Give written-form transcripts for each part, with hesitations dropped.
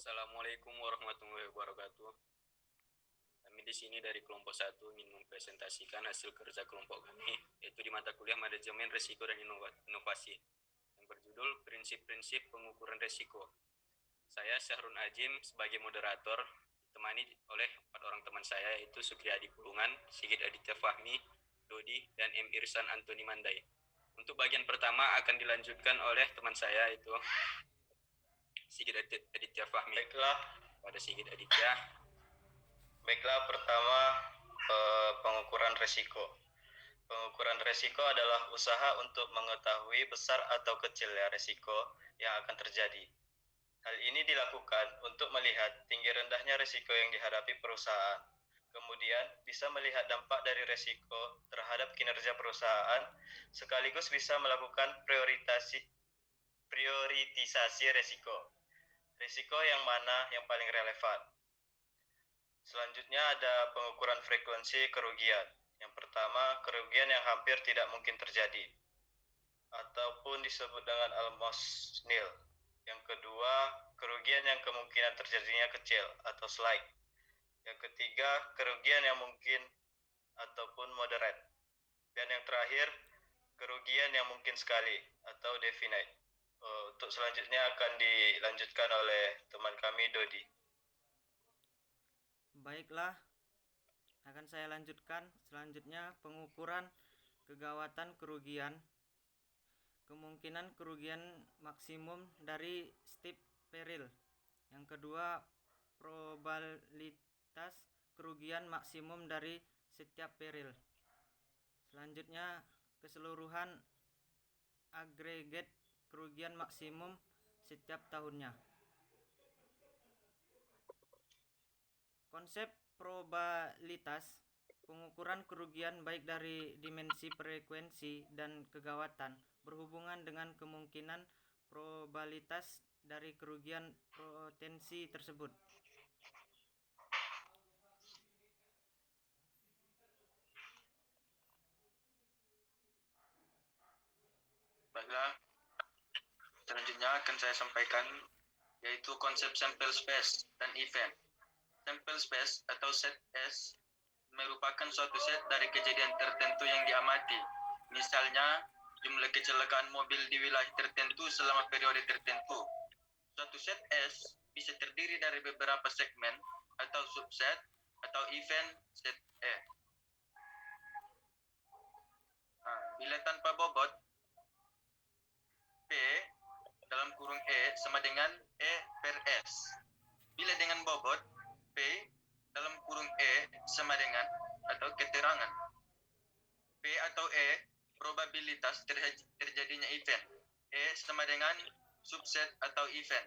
Assalamualaikum warahmatullahi wabarakatuh. Kami di sini dari kelompok 1 ingin mempresentasikan hasil kerja kelompok kami, yaitu di mata kuliah Manajemen Risiko dan Inovasi, yang berjudul Prinsip-Prinsip Pengukuran Risiko. Saya Syahrun Ajim sebagai moderator, ditemani oleh 4 orang teman saya, yaitu Sukriyadi Pulungan, Sigit Aditya Fahmi, Dodi, dan M. Irsan Antoni Mandai. Untuk bagian pertama akan dilanjutkan oleh teman saya, yaitu Sigit Aditya Fahmi. Baiklah, pada Sigit Aditya. Pertama pengukuran resiko. Pengukuran resiko adalah usaha untuk mengetahui besar atau kecilnya resiko yang akan terjadi. Hal ini dilakukan untuk melihat tinggi rendahnya resiko yang dihadapi perusahaan. Kemudian bisa melihat dampak dari resiko terhadap kinerja perusahaan, sekaligus bisa melakukan prioritisasi resiko. Risiko yang mana yang paling relevan. Selanjutnya ada pengukuran frekuensi kerugian. Yang pertama, kerugian yang hampir tidak mungkin terjadi, ataupun disebut dengan almost nil. Yang kedua, kerugian yang kemungkinan terjadinya kecil atau slight. Yang ketiga, kerugian yang mungkin ataupun moderate. Dan yang terakhir, kerugian yang mungkin sekali atau definite. Untuk selanjutnya akan dilanjutkan oleh teman kami Dodi. Baiklah, akan saya lanjutkan. Selanjutnya pengukuran kegawatan kerugian. Kemungkinan kerugian maksimum dari setiap peril. Yang kedua, probabilitas kerugian maksimum dari setiap peril. Selanjutnya, keseluruhan agregat kerugian maksimum setiap tahunnya. Konsep probabilitas pengukuran kerugian baik dari dimensi frekuensi dan kegawatan berhubungan dengan kemungkinan probabilitas dari kerugian potensi tersebut. Baiklah, selanjutnya akan saya sampaikan yaitu konsep sample space dan event. Sample space atau set S merupakan suatu set dari kejadian tertentu yang diamati. Misalnya, jumlah kecelakaan mobil di wilayah tertentu selama periode tertentu. Suatu set S bisa terdiri dari beberapa segmen atau subset atau event set E. Bila tanpa bobot, P dalam kurung E sama dengan E per S. Bila dengan bobot, P dalam kurung E sama dengan atau keterangan. P atau E probabilitas terjadinya event. E sama dengan subset atau event.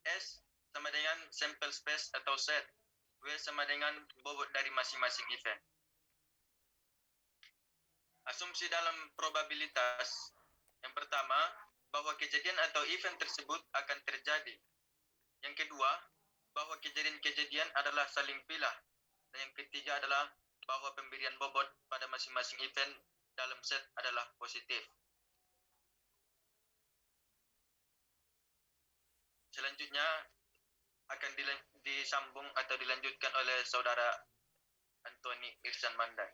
S sama dengan sample space atau set. W sama dengan bobot dari masing-masing event. Asumsi dalam probabilitas yang pertama, bahwa kejadian atau event tersebut akan terjadi. Yang kedua, bahwa kejadian-kejadian adalah saling pilah. Dan yang ketiga adalah bahwa pemberian bobot pada masing-masing event dalam set adalah positif. Selanjutnya akan disambung atau dilanjutkan oleh saudara Antoni Irsan Mandai.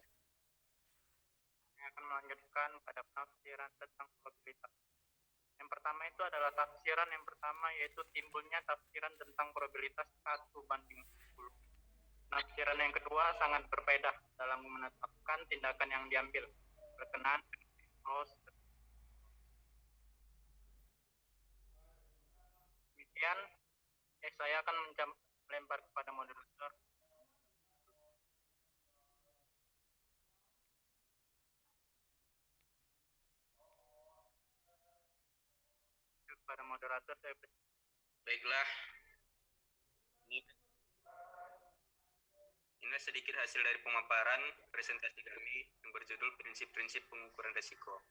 Saya akan melanjutkan pada penafsiran tentang probabilitas. Yang pertama itu adalah tafsiran yang pertama, yaitu timbulnya tafsiran tentang probabilitas 1:10. Tafsiran yang kedua sangat berbeda dalam menetapkan tindakan yang diambil berkenaan dengan Kemudian saya akan melempar kepada moderator. Kepada moderator saya. Baiklah, ini sedikit hasil dari pemaparan presentasi kami yang berjudul Prinsip-Prinsip Pengukuran Risiko.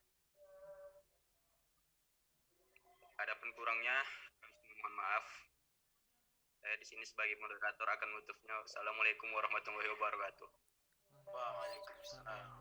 Adapun kurangnya, mohon maaf. Saya di sini sebagai moderator akan menutupnya. Assalamualaikum warahmatullahi wabarakatuh. Waalaikumsalam.